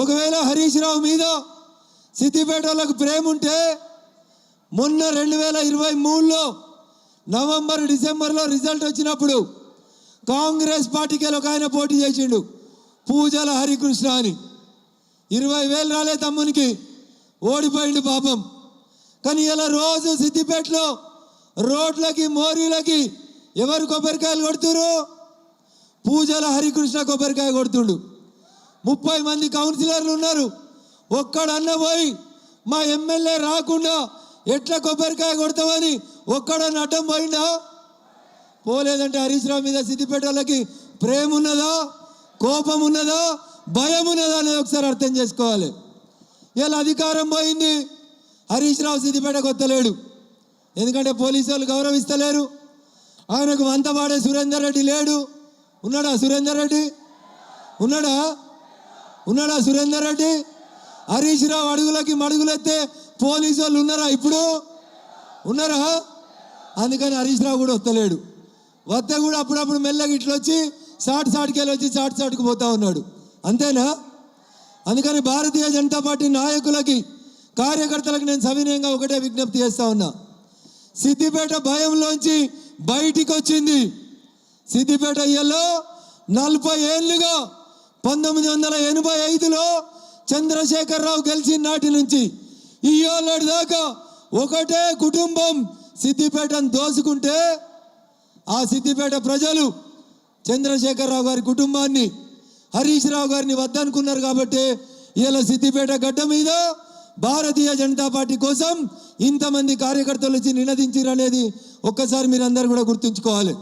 ఒకవేళ హరీష్ రావు మీద సిద్దిపేటలకు ప్రేమ ఉంటే మొన్న 2023లో నవంబర్ డిసెంబర్లో రిజల్ట్ వచ్చినప్పుడు కాంగ్రెస్ పార్టీకి ఒక ఆయన పోటీ చేసిండు, పూజల హరికృష్ణ అని. 20,000 రాలే తమ్మునికి, ఓడిపోయిండు పాపం. కానీ ఇలా రోజు సిద్దిపేటలో రోడ్లకి మోరీలకి ఎవరు కొబ్బరికాయలు కొడుతురు? పూజల హరికృష్ణ కొబ్బరికాయ కొడుతుండు. 30 మంది కౌన్సిలర్లు ఉన్నారు. ఒక్కడన్న పోయి మా ఎమ్మెల్యే రాకుండా ఎట్లా కొబ్బరికాయ కొడతామని ఒక్కడన్న అడ్డం పోయిందా? పోలేదంటే హరీష్ రావు మీద సిద్దిపేటలకి ప్రేమ ఉన్నదా, కోపం ఉన్నదా, భయం ఉన్నదా అనేది ఒకసారి అర్థం చేసుకోవాలి. ఇలా అధికారం పోయింది, హరీష్ రావు సిద్దిపేటకు వస్తలేడు. ఎందుకంటే పోలీసు వాళ్ళు గౌరవిస్తలేరు. ఆయనకు వంత పాడే సురేందర్ రెడ్డి లేడు. ఉన్నాడా సురేందర్ రెడ్డి? ఉన్నాడా సురేందర్ రెడ్డి? హరీష్ రావు అడుగులకి మడుగులెత్తే పోలీసు వాళ్ళు ఉన్నారా? ఇప్పుడు ఉన్నారా? అందుకని హరీష్ రావు కూడా వస్తలేడు. వస్తే కూడా అప్పుడప్పుడు మెల్లగా ఇట్లా వచ్చి సాటుకి వెళ్ళి వచ్చి సాటుకు పోతా ఉన్నాడు. అంతేనా? అందుకని భారతీయ జనతా పార్టీ నాయకులకి, కార్యకర్తలకు నేను సవినయంగా ఒకటే విజ్ఞప్తి చేస్తా ఉన్నా. సిద్దిపేట భయంలోంచి బయటికి వచ్చింది. సిద్దిపేట ఇయ్యలో 40 ఏళ్ళుగా 1985లో చంద్రశేఖరరావు గెలిచిన నాటి నుంచి ఇయ్యోళ్ళ దాకా ఒకటే కుటుంబం సిద్దిపేటను దోసుకుంటే ఆ సిద్దిపేట ప్రజలు చంద్రశేఖరరావు గారి కుటుంబాన్ని, హరీష్ రావు గారిని వద్దనుకున్నారు. కాబట్టి ఇలా సిద్దిపేట గడ్డ మీద భారతీయ జనతా పార్టీ కోసం ఇంతమంది కార్యకర్తలు వచ్చి నినదించారు అనేది ఒక్కసారి మీరందరూ కూడా గుర్తుంచుకోవాలి.